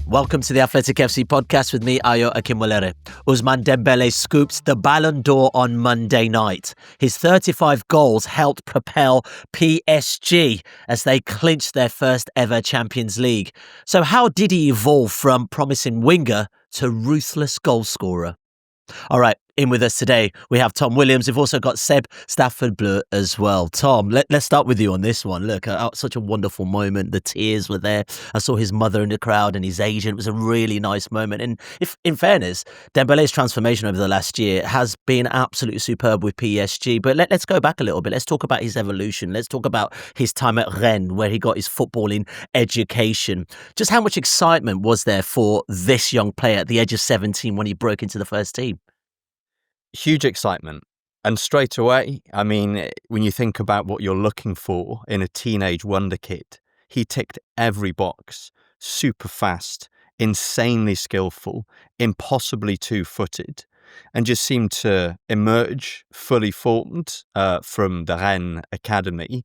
Welcome to the Athletic FC podcast with me, Akinwolere. Ousmane Dembele scoops the Ballon d'Or on Monday night. His 35 goals helped propel PSG as they clinched their first ever Champions League. So how did he evolve from promising winger to ruthless goalscorer? All right, in with us today, we have Tom Williams. We've also got Seb Stafford-Bloor as well. Tom, let's start with you on this one. Look, such a wonderful moment. The tears were there. I saw his mother in the crowd and his agent. It was a really nice moment. And if, in fairness, Dembele's transformation over the last year has been absolutely superb with PSG. But let's go back a little bit. Let's talk about his evolution. Let's talk about his time at Rennes, where he got his footballing education. Just how much excitement was there for this young player at the age of 17 when he broke into the first team? Huge excitement. And straight away, I mean, when you think about what you're looking for in a teenage wonder kid, he ticked every box. Super fast, insanely skillful, impossibly two-footed, and just seemed to emerge fully formed from the Rennes Academy.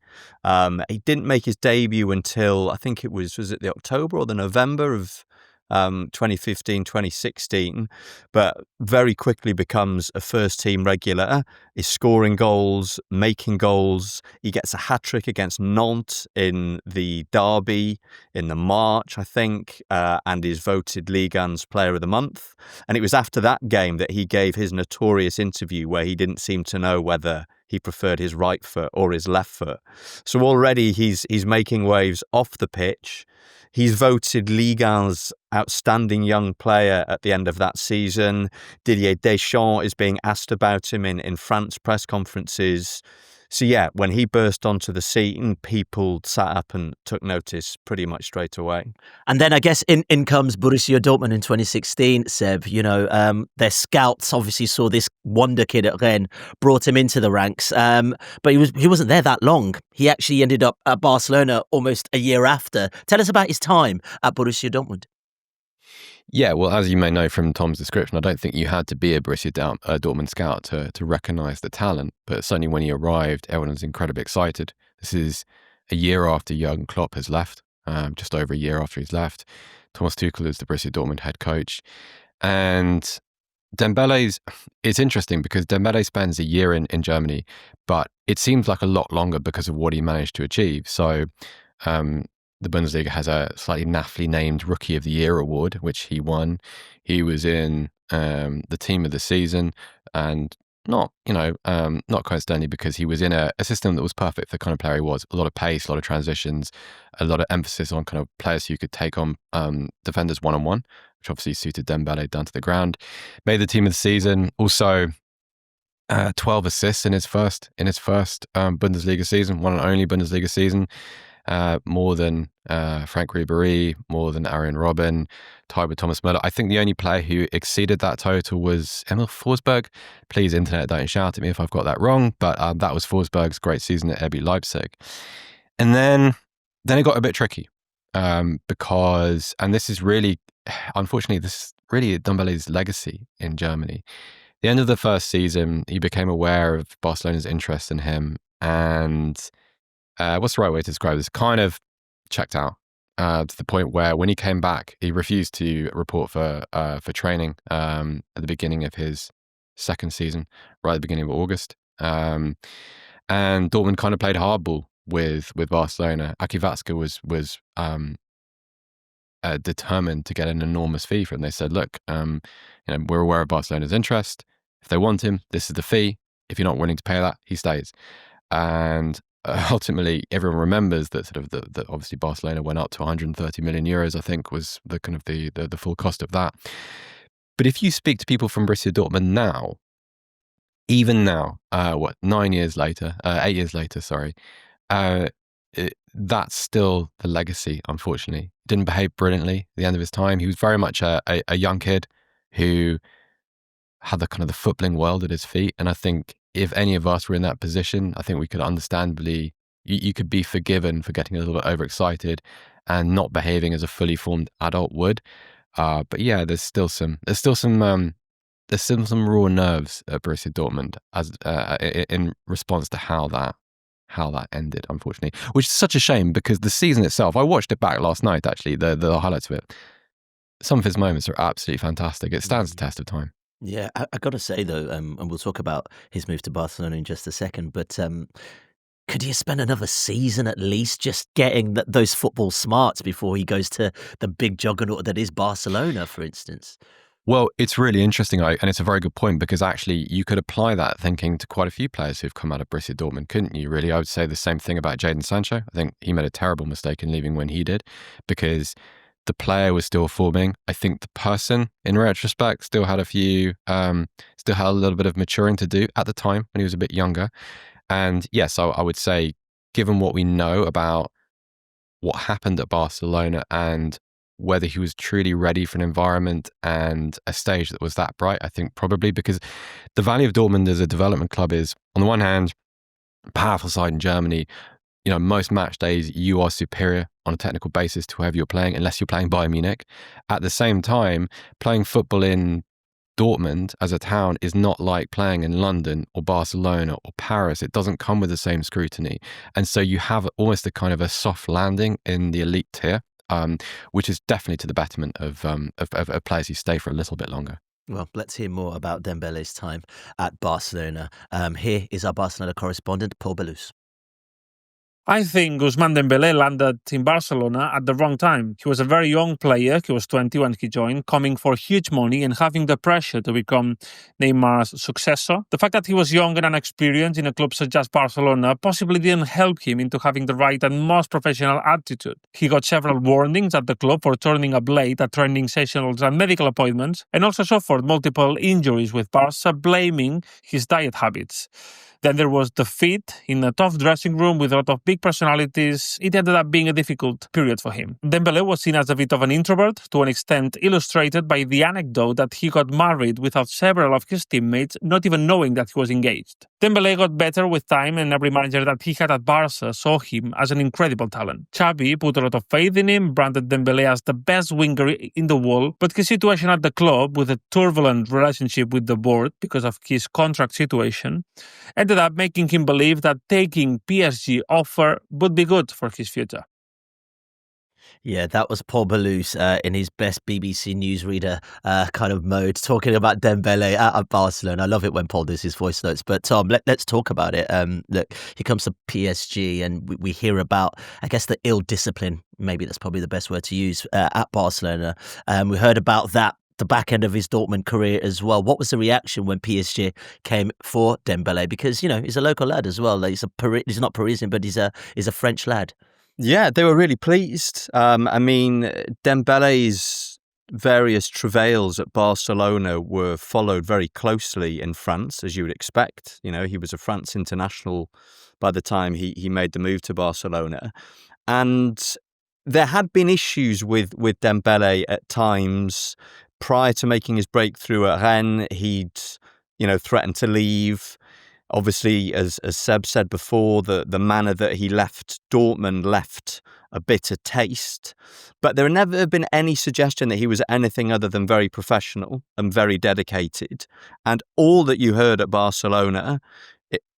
He didn't make his debut until, I think was it the October or the November of 2015, 2016, but very quickly becomes a first team regular, is scoring goals, making goals. He gets a hat-trick against Nantes in the derby in the March, I think, and is voted Ligue 1's Player of the Month. And it was after that game that he gave his notorious interview where he didn't seem to know whether he preferred his right foot or his left foot. So already he's making waves off the pitch. He's voted Ligue 1's outstanding young player at the end of that season. Didier Deschamps is being asked about him in France press conferences. So yeah, when he burst onto the scene, people sat up and took notice pretty much straight away. And then I guess in comes Borussia Dortmund in 2016, Seb. You know, their scouts obviously saw this wonder kid at Rennes, brought him into the ranks. But he wasn't there that long. He actually ended up at Barcelona almost a year after. Tell us about his time at Borussia Dortmund. Yeah, well, as you may know from Tom's description, I don't think you had to be a Borussia Dortmund scout to recognise the talent. But certainly when he arrived, everyone was incredibly excited. This is a year after Jurgen Klopp has left, just over a year after he's left. Thomas Tuchel is the Borussia Dortmund head coach. And it's interesting because Dembele spends a year in Germany, but it seems like a lot longer because of what he managed to achieve. So, the Bundesliga has a slightly naffly named Rookie of the Year award, which he won. He was in the team of the season, and not coincidentally because he was in a system that was perfect for the kind of player he was. A lot of pace, a lot of transitions, a lot of emphasis on kind of players who could take on defenders one-on-one, which obviously suited Dembele down to the ground. Made the team of the season. Also, 12 assists in his first Bundesliga season, one and only Bundesliga season. More than Frank Ribéry, more than Arjen Robben, tied with Thomas Müller. I think the only player who exceeded that total was Emil Forsberg. Please, internet, don't shout at me if I've got that wrong, but that was Forsberg's great season at RB Leipzig. And then it got a bit tricky because, and this is really, unfortunately, this is really Dembele's legacy in Germany. At the end of the first season, he became aware of Barcelona's interest in him, and what's the right way to describe this? Kind of checked out to the point where when he came back, he refused to report for training at the beginning of his second season, right at the beginning of August. And Dortmund kind of played hardball with Barcelona. Aki was determined to get an enormous fee from him. They said, look, we're aware of Barcelona's interest. If they want him, this is the fee. If you're not willing to pay that, he stays. And ultimately, everyone remembers that sort of that obviously Barcelona went up to 130 million euros, I think, was the kind of the full cost of that. But if you speak to people from Borussia Dortmund now, even now, 8 years later, that's still the legacy, unfortunately. Didn't behave brilliantly at the end of his time. He was very much a young kid who had the kind of the footballing world at his feet. And I think if any of us were in that position, I think we could understandably, you could be forgiven for getting a little bit overexcited and not behaving as a fully formed adult would. But yeah, there's still some raw nerves at Borussia Dortmund as in response to how that ended, unfortunately, which is such a shame because the season itself, I watched it back last night, actually, the highlights of it. Some of his moments are absolutely fantastic. It stands the test of time. Yeah, I got to say though, and we'll talk about his move to Barcelona in just a second, but could he spend another season at least just getting those football smarts before he goes to the big juggernaut that is Barcelona, for instance? Well, it's really interesting, and it's a very good point, because actually you could apply that thinking to quite a few players who've come out of Borussia Dortmund, couldn't you, really? I would say the same thing about Jadon Sancho. I think he made a terrible mistake in leaving when he did, because the player was still forming. I think the person, in retrospect, still had a little bit of maturing to do at the time when he was a bit younger. And yes, I would say, given what we know about what happened at Barcelona and whether he was truly ready for an environment and a stage that was that bright, I think probably, because the value of Dortmund as a development club is, on the one hand, a powerful side in Germany. You know, most match days you are superior on a technical basis to whoever you're playing, unless you're playing Bayern Munich. At the same time, playing football in Dortmund as a town is not like playing in London or Barcelona or Paris. It doesn't come with the same scrutiny. And so you have almost a kind of a soft landing in the elite tier, which is definitely to the betterment of players who stay for a little bit longer. Well, let's hear more about Dembele's time at Barcelona. Here is our Barcelona correspondent, Paul Bellus. I think Ousmane Dembele landed in Barcelona at the wrong time. He was a very young player. He was 20 when he joined, coming for huge money and having the pressure to become Neymar's successor. The fact that he was young and unexperienced in a club such as Barcelona possibly didn't help him into having the right and most professional attitude. He got several warnings at the club for turning up late at training sessions and medical appointments, and also suffered multiple injuries, with Barca blaming his diet habits. Then there was defeat in a tough dressing room with a lot of big personalities. It ended up being a difficult period for him. Dembele was seen as a bit of an introvert, to an extent illustrated by the anecdote that he got married without several of his teammates not even knowing that he was engaged. Dembele got better with time, and every manager that he had at Barca saw him as an incredible talent. Xavi put a lot of faith in him, branded Dembele as the best winger in the world, but his situation at the club, with a turbulent relationship with the board because of his contract situation, ended up making him believe that taking PSG offer would be good for his future. Yeah, that was Paul Bellus in his best BBC newsreader kind of mode, talking about Dembele at Barcelona. I love it when Paul does his voice notes. But Tom, let's talk about it. Look, he comes to PSG, and we hear about, I guess, the ill discipline. Maybe that's probably the best word to use at Barcelona. We heard about that the back end of his Dortmund career as well. What was the reaction when PSG came for Dembele? Because, you know, he's a local lad as well. Like, he's not Parisian, but he's a French lad. Yeah, they were really pleased. I mean, Dembele's various travails at Barcelona were followed very closely in France, as you would expect. You know, he was a France international by the time he made the move to Barcelona. And there had been issues with Dembele at times. Prior to making his breakthrough at Rennes, he'd, threatened to leave. Obviously, as Seb said before, the manner that he left Dortmund left a bitter taste. But there had never been any suggestion that he was anything other than very professional and very dedicated. And all that you heard at Barcelona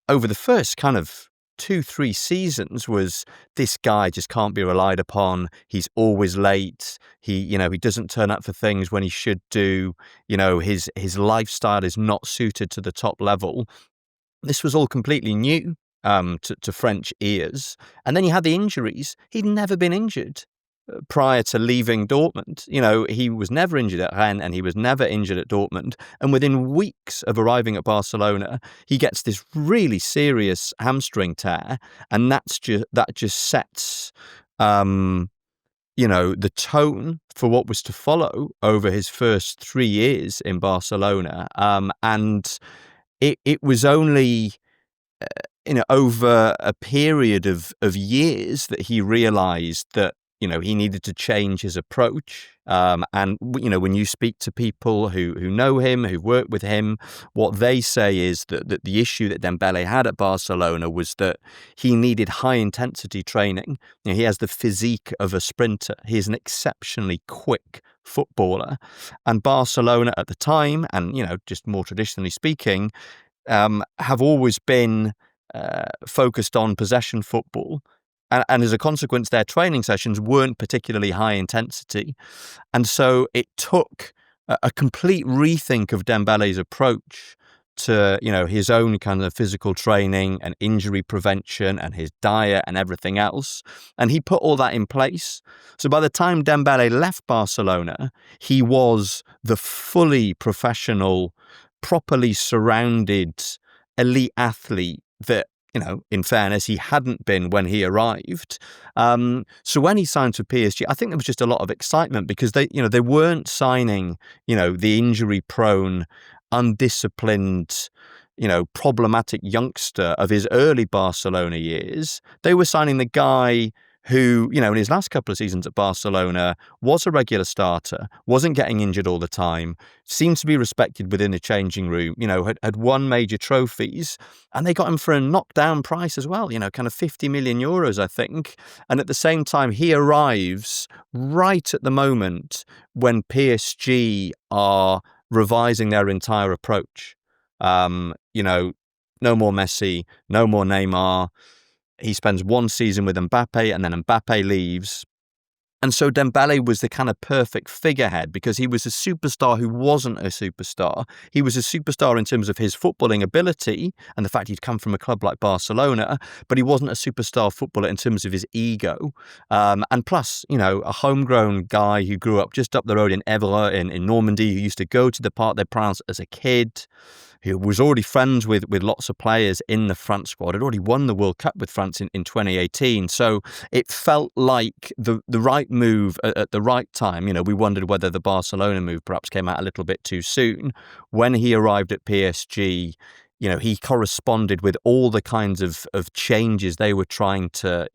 over the first kind of 2-3 seasons was, this guy just can't be relied upon. He's always late. He doesn't turn up for things when he should do. His lifestyle is not suited to the top level. This was all completely new to French ears. And then you had the injuries. He'd never been injured prior to leaving Dortmund. He was never injured at Rennes, and he was never injured at Dortmund. And within weeks of arriving at Barcelona, he gets this really serious hamstring tear, and that just sets the tone for what was to follow over his first 3 years in Barcelona. And it was only over a period of years that he realised that he needed to change his approach. And when you speak to people who know him, who work with him, what they say is that the issue that Dembele had at Barcelona was that he needed high intensity training. He has the physique of a sprinter. He is an exceptionally quick footballer. And Barcelona at the time, and just more traditionally speaking, have always been focused on possession football. And as a consequence, their training sessions weren't particularly high intensity. And so it took a complete rethink of Dembele's approach to, his own kind of physical training and injury prevention and his diet and everything else. And he put all that in place. So by the time Dembele left Barcelona, he was the fully professional, properly surrounded elite athlete that, in fairness, he hadn't been when he arrived. So when he signed for PSG, I think there was just a lot of excitement because they weren't signing, the injury-prone, undisciplined, problematic youngster of his early Barcelona years. They were signing the guy who, in his last couple of seasons at Barcelona was a regular starter, wasn't getting injured all the time, seemed to be respected within the changing room, had won major trophies, and they got him for a knockdown price as well, kind of 50 million euros, I think. And at the same time, he arrives right at the moment when PSG are revising their entire approach. No more Messi, no more Neymar. He spends one season with Mbappe and then Mbappe leaves. And so Dembele was the kind of perfect figurehead because he was a superstar who wasn't a superstar. He was a superstar in terms of his footballing ability and the fact he'd come from a club like Barcelona, but he wasn't a superstar footballer in terms of his ego. And plus, a homegrown guy who grew up just up the road in Évreux in Normandy, who used to go to the Parc des Princes as a kid, who was already friends with lots of players in the France squad, had already won the World Cup with France in 2018. So it felt like the right move at the right time. We wondered whether the Barcelona move perhaps came out a little bit too soon. When he arrived at PSG, he corresponded with all the kinds of changes they were trying to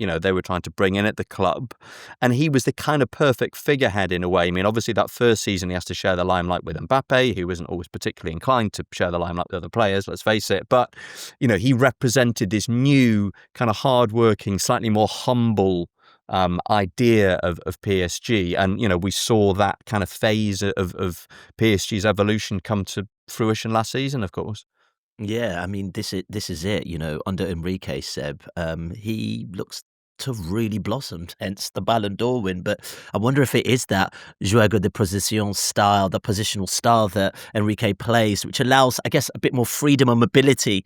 bring in at the club. And he was the kind of perfect figurehead in a way. I mean, obviously that first season he has to share the limelight with Mbappe, who wasn't always particularly inclined to share the limelight with other players, let's face it. But, he represented this new kind of hardworking, slightly more humble idea of PSG. And, we saw that kind of phase of PSG's evolution come to fruition last season, of course. Yeah, I mean, this is it. Under Enrique, Seb, he looks to have really blossomed, hence the Ballon d'Or win. But I wonder if it is that juego de posición style, the positional style that Enrique plays, which allows, I guess, a bit more freedom and mobility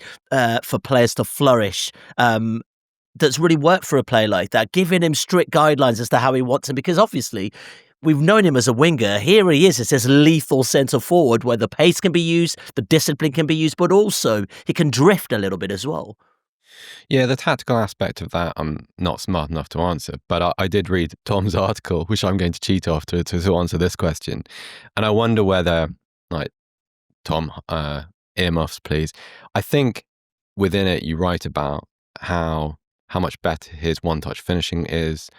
for players to flourish. That's really worked for a player like that, giving him strict guidelines as to how he wants him. Because obviously, we've known him as a winger. Here he is as this lethal centre forward where the pace can be used, the discipline can be used, but also he can drift a little bit as well. Yeah, the tactical aspect of that, I'm not smart enough to answer, but I did read Tom's article, which I'm going to cheat off to answer this question. And I wonder whether, Tom, earmuffs, please. I think within it, you write about how much better his one-touch finishing is,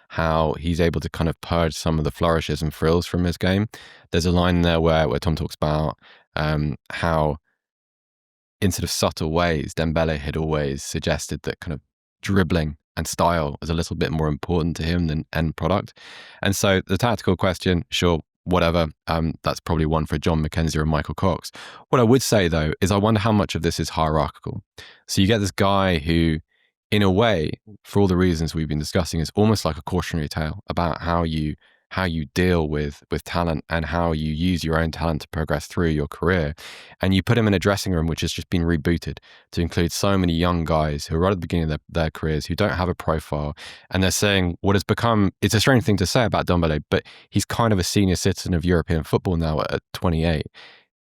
how he's able to kind of purge some of the flourishes and frills from his game. There's a line there where Tom talks about how in sort of subtle ways, Dembele had always suggested that kind of dribbling and style is a little bit more important to him than end product. And so the tactical question, sure, whatever, that's probably one for John McKenzie or Michael Cox. What I would say, though, is I wonder how much of this is hierarchical. So you get this guy who, in a way, for all the reasons we've been discussing, is almost like a cautionary tale about how you deal with talent and how you use your own talent to progress through your career. And you put him in a dressing room which has just been rebooted to include so many young guys who are right at the beginning of their careers, who don't have a profile. And they're saying what has become, it's a strange thing to say about Dembele, but he's kind of a senior citizen of European football now at 28.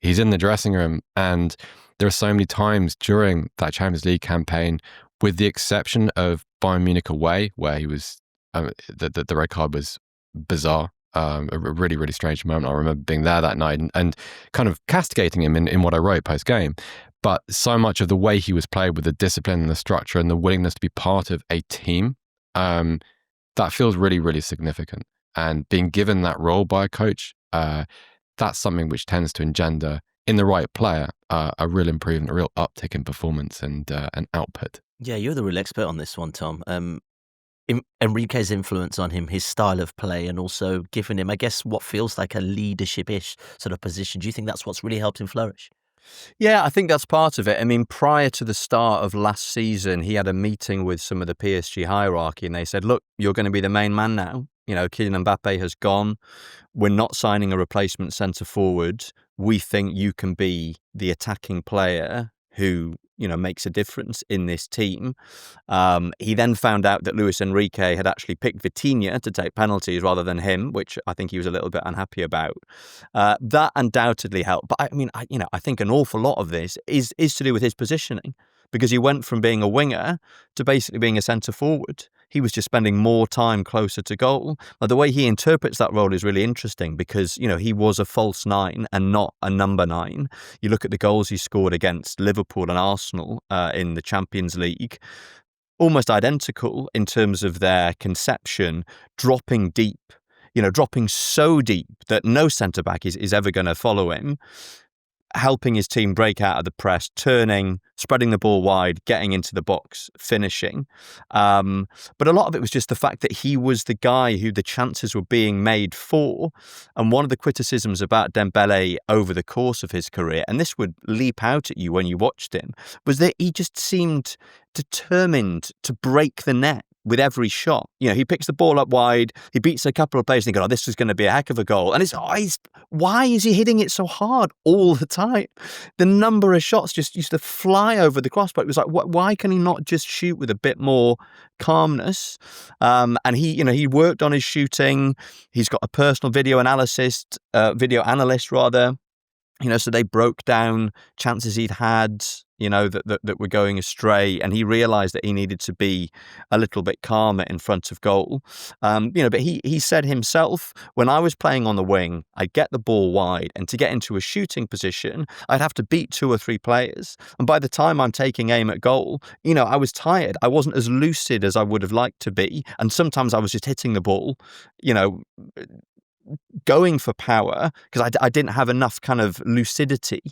He's in the dressing room, and there are so many times during that Champions League campaign, with the exception of Bayern Munich away, where he was, the red card was bizarre, a really, really strange moment. I remember being there that night and kind of castigating him in what I wrote post-game. But so much of the way he was played, with the discipline and the structure and the willingness to be part of a team, that feels really, really significant. And being given that role by a coach, that's something which tends to engender, in the right player, a real improvement, a real uptick in performance and output. Yeah, you're the real expert on this one, Tom. Enrique's influence on him, his style of play, and also giving him, I guess, what feels like a leadership-ish sort of position. Do you think that's what's really helped him flourish? Yeah, I think that's part of it. I mean, prior to the start of last season, he had a meeting with some of the PSG hierarchy and they said, look, you're going to be the main man now. You know, Kylian Mbappe has gone. We're not signing a replacement centre forward. We think you can be the attacking player who, you know, makes a difference in this team. He then found out that Luis Enrique had actually picked Vitinha to take penalties rather than him, which I think he was a little bit unhappy about. That undoubtedly helped. But I mean, I think an awful lot of this is to do with his positioning, because he went from being a winger to basically being a centre forward. He was just spending more time closer to goal. Now, the way he interprets that role is really interesting because, you know, he was a false nine and not a number nine. You look at the goals he scored against Liverpool and Arsenal in the Champions League, almost identical in terms of their conception, dropping deep, you know, dropping so deep that no centre-back is ever going to follow him, helping his team break out of the press, turning, spreading the ball wide, getting into the box, finishing. But a lot of it was just the fact that he was the guy who the chances were being made for. And one of the criticisms about Dembele over the course of his career, and this would leap out at you when you watched him, was that he just seemed determined to break the net with every shot. You know, he picks the ball up wide, he beats a couple of players and they go, oh, this is going to be a heck of a goal. And it's why is he hitting it so hard all the time? The number of shots just used to fly over the crossbar. It was like, why can he not just shoot with a bit more calmness? And he worked on his shooting. He's got a personal video analyst, you know, so they broke down chances he'd had, you know, that were going astray, and he realised that he needed to be a little bit calmer in front of goal. But he said himself, when I was playing on the wing, I'd get the ball wide, and to get into a shooting position, I'd have to beat 2 or 3 players. And by the time I'm taking aim at goal, you know, I was tired. I wasn't as lucid as I would have liked to be. And sometimes I was just hitting the ball, you know, going for power because I didn't have enough kind of lucidity.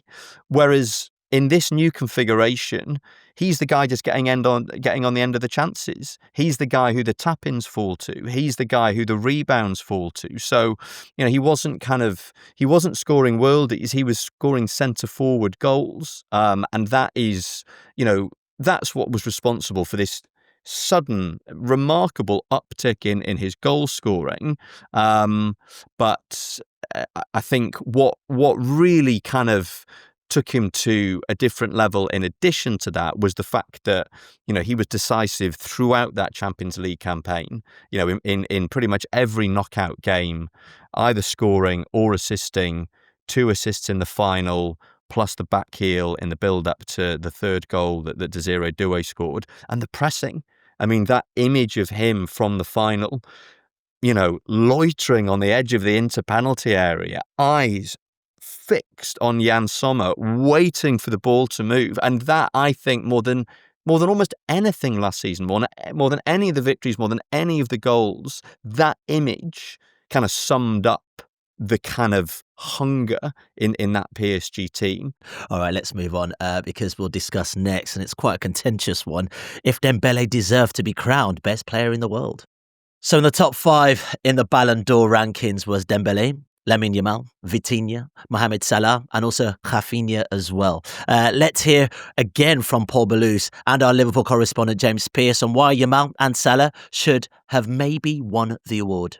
Whereas in this new configuration, he's the guy just getting on the end of the chances. He's the guy who the tap-ins fall to. He's the guy who the rebounds fall to. So, you know, he wasn't scoring worldies. He was scoring centre forward goals. And that is, you know, that's what was responsible for this sudden, remarkable uptick in his goal scoring. But I think what really kind of took him to a different level in addition to that was the fact that, you know, he was decisive throughout that Champions League campaign, you know, in pretty much every knockout game, either scoring or assisting, 2 assists in the final, plus the back heel in the build-up to the third goal that Desiree Doué scored. And the pressing. I mean, that image of him from the final, you know, loitering on the edge of the inter-penalty area, eyes fixed on Jan Sommer, waiting for the ball to move. And that, I think, more than almost anything last season, more than any of the victories, more than any of the goals, that image kind of summed up the kind of hunger in that PSG team. All right, let's move on because we'll discuss next, and it's quite a contentious one, if Dembele deserved to be crowned best player in the world. So in the top 5 in the Ballon d'Or rankings was Dembele, Lamine Yamal, Vitinha, Mohamed Salah, and also Rafinha as well. Let's hear again from Paul Balouse and our Liverpool correspondent James Pearce on why Yamal and Salah should have maybe won the award.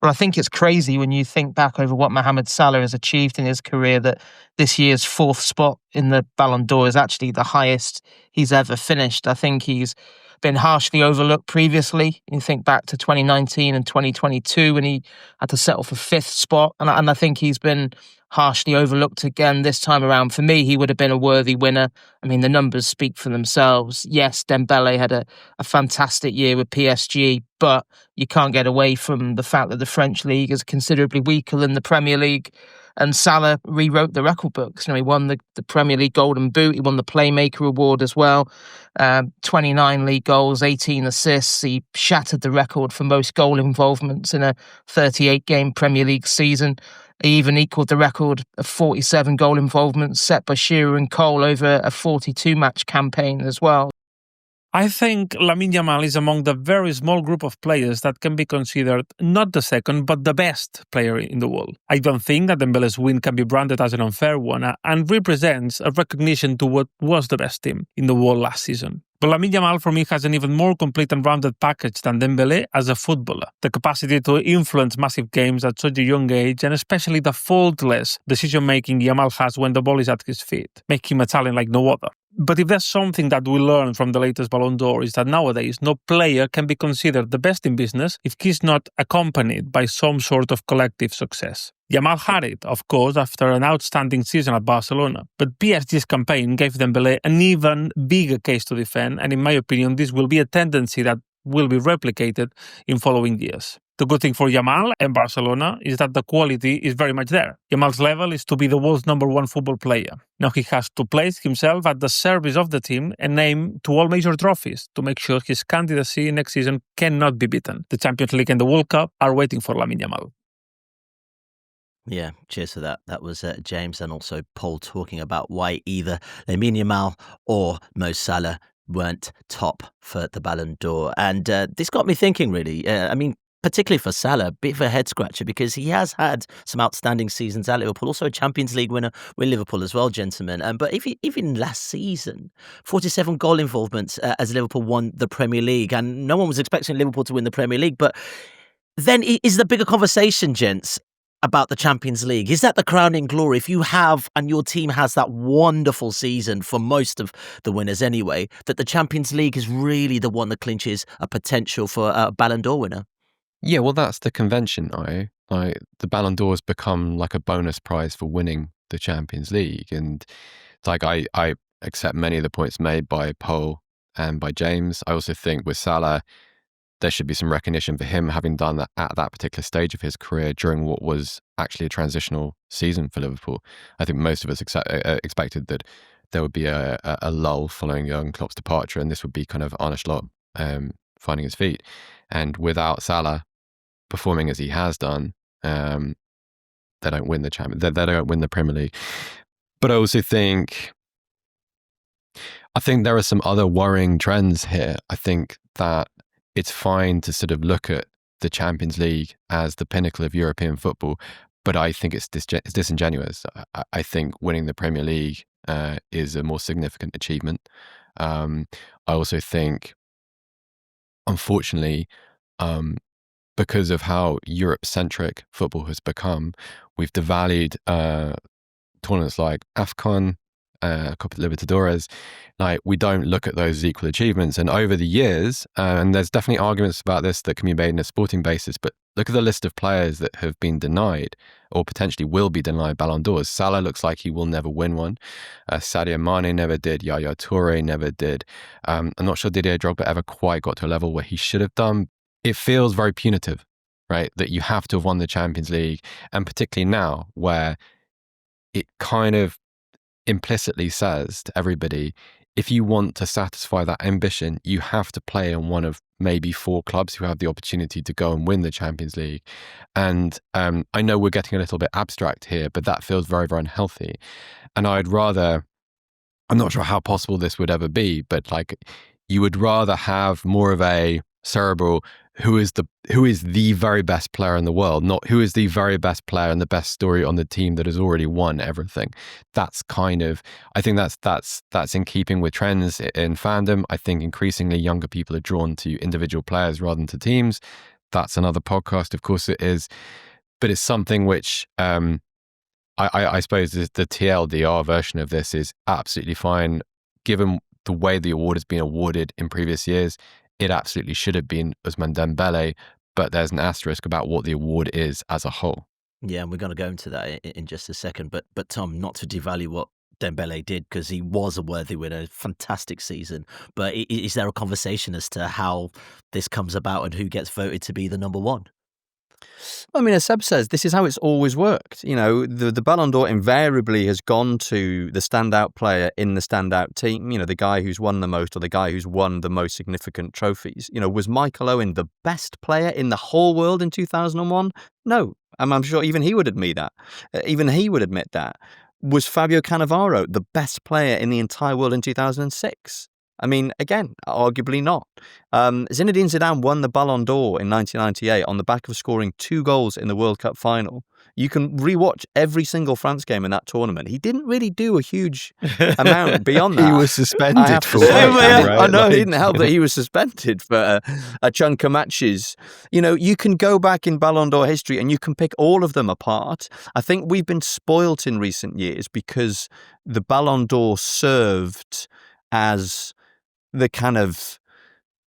Well, I think it's crazy when you think back over what Mohamed Salah has achieved in his career that this year's 4th spot in the Ballon d'Or is actually the highest he's ever finished. I think he's been harshly overlooked previously. You think back to 2019 and 2022 when he had to settle for 5th spot. And I think he's been harshly overlooked again this time around. For me, he would have been a worthy winner. I mean, the numbers speak for themselves. Yes, Dembele had a fantastic year with PSG, but you can't get away from the fact that the French league is considerably weaker than the Premier League. And Salah rewrote the record books. You know, he won the Premier League Golden Boot. He won the Playmaker Award as well. 29 league goals, 18 assists. He shattered the record for most goal involvements in a 38-game Premier League season. He even equalled the record of 47 goal involvements set by Shearer and Cole over a 42-match campaign as well. I think Lamine Yamal is among the very small group of players that can be considered not the second, but the best player in the world. I don't think that Dembele's win can be branded as an unfair one and represents a recognition to what was the best team in the world last season. But Lamine Yamal, for me, has an even more complete and rounded package than Dembele as a footballer. The capacity to influence massive games at such a young age, and especially the faultless decision-making Yamal has when the ball is at his feet, make him a talent like no other. But if there's something that we learned from the latest Ballon d'Or is that nowadays no player can be considered the best in business if he's not accompanied by some sort of collective success. Yamal had it, of course, after an outstanding season at Barcelona, but PSG's campaign gave Dembele an even bigger case to defend, and in my opinion, this will be a tendency that will be replicated in following years. The good thing for Yamal and Barcelona is that the quality is very much there. Yamal's level is to be the world's number one football player. Now he has to place himself at the service of the team and aim to all major trophies to make sure his candidacy next season cannot be beaten. The Champions League and the World Cup are waiting for Lamine Yamal. Yeah, cheers for that. That was James and also Paul talking about why either Lamine Yamal or Mo Salah weren't top for the Ballon d'Or. And this got me thinking, really. Particularly for Salah, a bit of a head scratcher because he has had some outstanding seasons at Liverpool, also a Champions League winner with Liverpool as well, gentlemen. But even last season, 47 goal involvements as Liverpool won the Premier League, and no one was expecting Liverpool to win the Premier League. But then is the bigger conversation, gents, about the Champions League? Is that the crowning glory? If you have, and your team has that wonderful season for most of the winners anyway, that the Champions League is really the one that clinches a potential for a Ballon d'Or winner? Yeah, well, that's the convention, right? Like the Ballon d'Or has become like a bonus prize for winning the Champions League. And like I accept many of the points made by Paul and by James. I also think with Salah, there should be some recognition for him having done that at that particular stage of his career during what was actually a transitional season for Liverpool. I think most of us expected that there would be a lull following Jurgen Klopp's departure, and this would be kind of Arne Slot finding his feet. And without Salah performing as he has done, they don't win the they don't win the Premier League. But I also think there are some other worrying trends here. I think that it's fine to sort of look at the Champions League as the pinnacle of European football, but I think it's disingenuous. I think winning the Premier League is a more significant achievement. I also think, unfortunately, because of how Europe-centric football has become, we've devalued tournaments like AFCON, Copa Libertadores. Like, we don't look at those as equal achievements. And over the years, and there's definitely arguments about this that can be made in a sporting basis, but look at the list of players that have been denied or potentially will be denied Ballon d'Ors. Salah looks like he will never win one. Sadio Mane never did. Yaya Toure never did. I'm not sure Didier Drogba ever quite got to a level where he should have done. It feels very punitive, right? That you have to have won the Champions League, and particularly now where it kind of implicitly says to everybody, if you want to satisfy that ambition, you have to play in one of maybe 4 clubs who have the opportunity to go and win the Champions League. And I know we're getting a little bit abstract here, but that feels very, very unhealthy. And I'm not sure how possible this would ever be, but like, you would rather have more of a cerebral, who is the very best player in the world, not who is the very best player and the best story on the team that has already won everything. That's kind of, I think that's in keeping with trends in fandom. I think increasingly younger people are drawn to individual players rather than to teams. That's another podcast, of course it is, but it's something which I suppose the TLDR version of this is absolutely fine, given the way the award has been awarded in previous years. It absolutely should have been Ousmane Dembele, but there's an asterisk about what the award is as a whole. Yeah, and we're going to go into that in just a second. But Tom, not to devalue what Dembele did, because he was a worthy winner, fantastic season. But is there a conversation as to how this comes about and who gets voted to be the number one? I mean, as Seb says, this is how it's always worked. You know, the Ballon d'Or invariably has gone to the standout player in the standout team, you know, the guy who's won the most or the guy who's won the most significant trophies. You know, was Michael Owen the best player in the whole world in 2001? No. I'm sure even he would admit that. Was Fabio Cannavaro the best player in the entire world in 2006? I mean, again, arguably not. Zinedine Zidane won the Ballon d'Or in 1998 on the back of scoring 2 goals in the World Cup final. You can rewatch every single France game in that tournament. He didn't really do a huge amount beyond that. He was suspended for say, one, right? right? I know, it didn't help that he was suspended for a chunk of matches. You know, you can go back in Ballon d'Or history and you can pick all of them apart. I think we've been spoilt in recent years because the Ballon d'Or served as the kind of,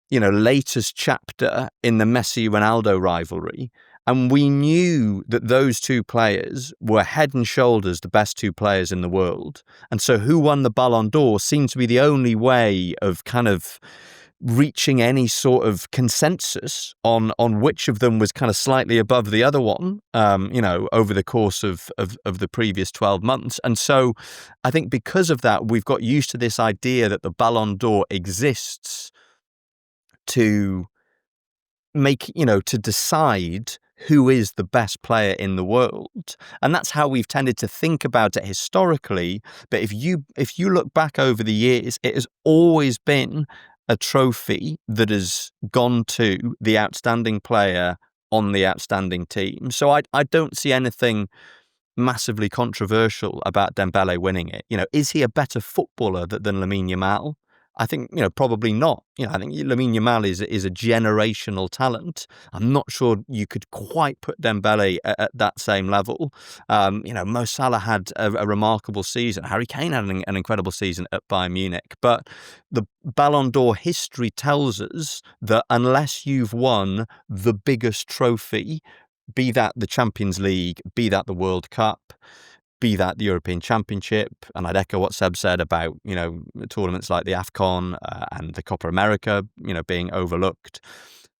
you know, latest chapter in the Messi-Ronaldo rivalry. And we knew that those 2 players were head and shoulders the best 2 players in the world. And so who won the Ballon d'Or seemed to be the only way of kind of reaching any sort of consensus on which of them was kind of slightly above the other one, you know, over the course of the previous 12 months. And so I think because of that, we've got used to this idea that the Ballon d'Or exists to make, you know, to decide who is the best player in the world. And that's how we've tended to think about it historically. But if you look back over the years, it has always been a trophy that has gone to the outstanding player on the outstanding team. So I don't see anything massively controversial about Dembele winning it. You know, is he a better footballer than Lamine Yamal? I think, you know, probably not. You know, I think Lamine Yamal is a generational talent. I'm not sure you could quite put Dembele at that same level. You know, Mo Salah had a remarkable season. Harry Kane had an incredible season at Bayern Munich. But the Ballon d'Or history tells us that unless you've won the biggest trophy, be that the Champions League, be that the World Cup, be that the European Championship, and I'd echo what Seb said about, you know, tournaments like the AFCON and the Copa America, you know, being overlooked.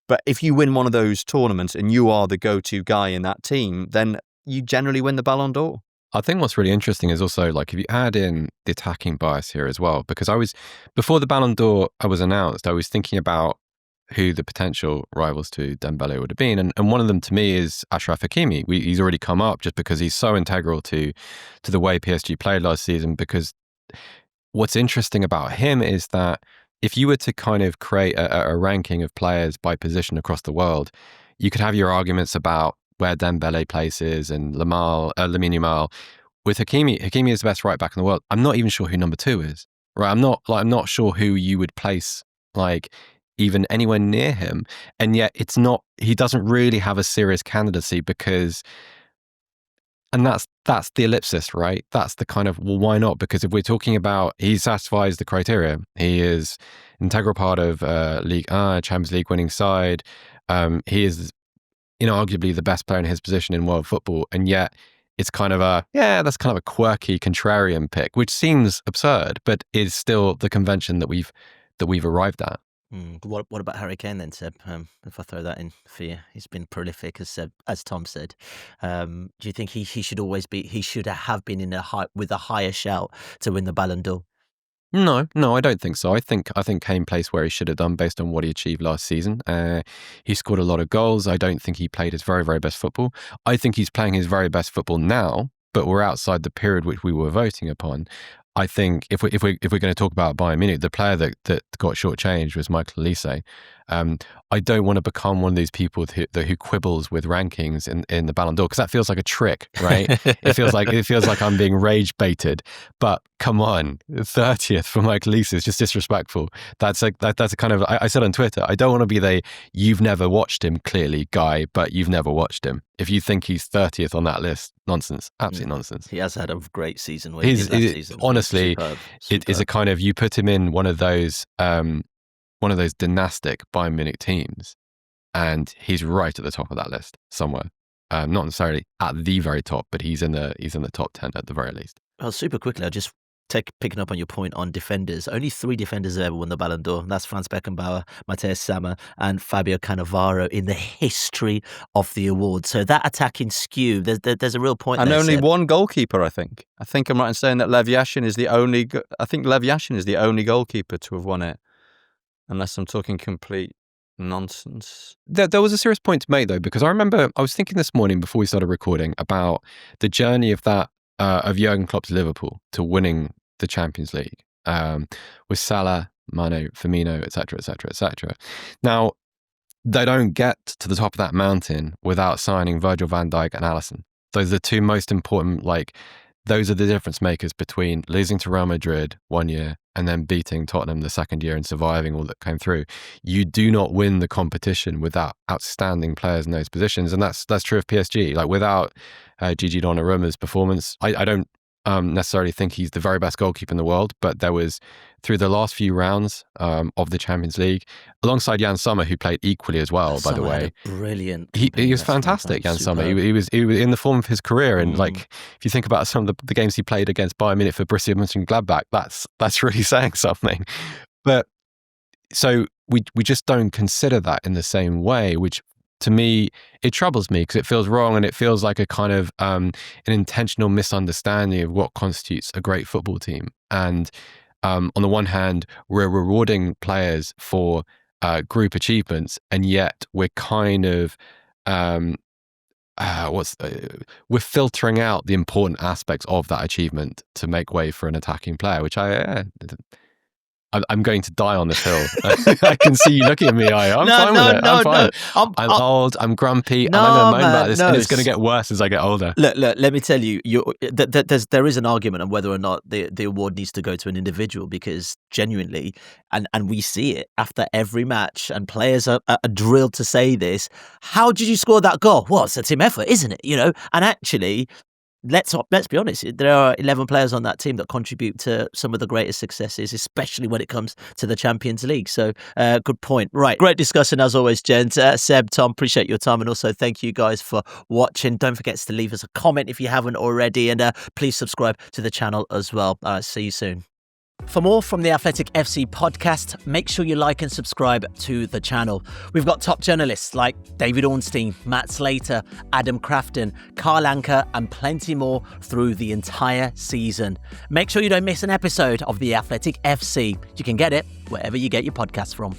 But if you win one of those tournaments and you are the go-to guy in that team, then you generally win the Ballon d'Or. I think what's really interesting is also, like, if you add in the attacking bias here as well, because before the Ballon d'Or was announced, I was thinking about who the potential rivals to Dembele would have been. And one of them to me is Achraf Hakimi. He's already come up just because he's so integral to the way PSG played last season, because what's interesting about him is that if you were to kind of create a ranking of players by position across the world, you could have your arguments about where Dembele places and Lamine Yamal. With Hakimi is the best right back in the world. I'm not even sure who number 2 is. Right? I'm not sure who you would place, like, even anywhere near him. And yet he doesn't really have a serious candidacy because, and that's the ellipsis, right? That's the kind of, well, why not? Because if we're talking about, he satisfies the criteria. He is integral part of Ligue 1, Champions League winning side. He is, you know, arguably the best player in his position in world football. And yet it's kind of that's kind of a quirky contrarian pick, which seems absurd, but is still the convention that we've arrived at. What about Harry Kane then, Seb? If I throw that in for you, he's been prolific, as Tom said. Do you think he should have been with a higher shout to win the Ballon d'Or? No, I don't think so. I think Kane plays where he should have done based on what he achieved last season. He scored a lot of goals. I don't think he played his very, very best football. I think he's playing his very best football now, but we're outside the period which we were voting upon. I think if we're going to talk about Bayern Munich, the player that got shortchanged was Michael Olise. I don't want to become one of these people who quibbles with rankings in the Ballon d'Or, because that feels like a trick, right? It feels like I'm being rage baited. But come on, 30th for Michael Olise is just disrespectful. That's a kind of, I said on Twitter, I don't want to be the "you've never watched him" clearly guy, but you've never watched him. If you think he's 30th on that list, nonsense, absolute nonsense. He has had a great season. Honestly, superb. It is a kind of, you put him in one of those dynastic Bayern Munich teams, and he's right at the top of that list somewhere. Not necessarily at the very top, but he's in the top 10 at the very least. Well, super quickly, I'll just picking up on your point on defenders. Only 3 defenders have ever won the Ballon d'Or. That's Franz Beckenbauer, Matthias Sammer, and Fabio Cannavaro in the history of the award. So that attacking skew, there's a real point. And there, only Seb. one goalkeeper, I think. I think I'm right in saying that Lev Yashin is the only. I think Lev Yashin is the only goalkeeper to have won it, unless I'm talking complete nonsense. There was a serious point to make though, because I remember I was thinking this morning before we started recording about the journey of that. Of Jurgen Klopp's Liverpool to winning the Champions League, with Salah Mane, Firmino, etc., etc., etc. Now, they don't get to the top of that mountain without signing Virgil van Dijk and Alisson. Those are the two most important, those are the difference makers between losing to Real Madrid 1 year and then beating Tottenham the second year and surviving all that came through. You do not win the competition without outstanding players in those positions. And that's true of PSG. Without Gigi Donnarumma's performance, I don't necessarily think he's the very best goalkeeper in the world, but there was, through the last few rounds of the Champions League, alongside Jan Sommer, who played equally as well, by the way. Brilliant. He was fantastic, Jan Sommer. He was in the form of his career. And if you think about some of the games he played against Bayern Munich for Borussia Mönchengladbach, that's really saying something. But so we just don't consider that in the same way, which to me, it troubles me because it feels wrong and it feels like a kind of an intentional misunderstanding of what constitutes a great football team. And on the one hand, we're rewarding players for group achievements, and yet we're kind of we're filtering out the important aspects of that achievement to make way for an attacking player, which I'm going to die on this hill. I can see you looking at me. I'm fine with it. I'm fine. I'm old. I'm grumpy. I'm going to moan about this, and it's going to get worse as I get older. Look. Let me tell you, there is an argument on whether or not the award needs to go to an individual, because genuinely, and we see it after every match, and players are drilled to say this. How did you score that goal? Well, it's a team effort, isn't it? And actually, Let's be honest, there are 11 players on that team that contribute to some of the greatest successes, especially when it comes to the Champions League. So, good point. Right. Great discussion as always, gents. Seb, Tom, appreciate your time. And also thank you guys for watching. Don't forget to leave us a comment if you haven't already. And please subscribe to the channel as well. See you soon. For more from the Athletic FC podcast, make sure you like and subscribe to the channel. We've got top journalists like David Ornstein, Matt Slater, Adam Crafton, Carl Anker, and plenty more through the entire season. Make sure you don't miss an episode of the Athletic FC. You can get it wherever you get your podcasts from.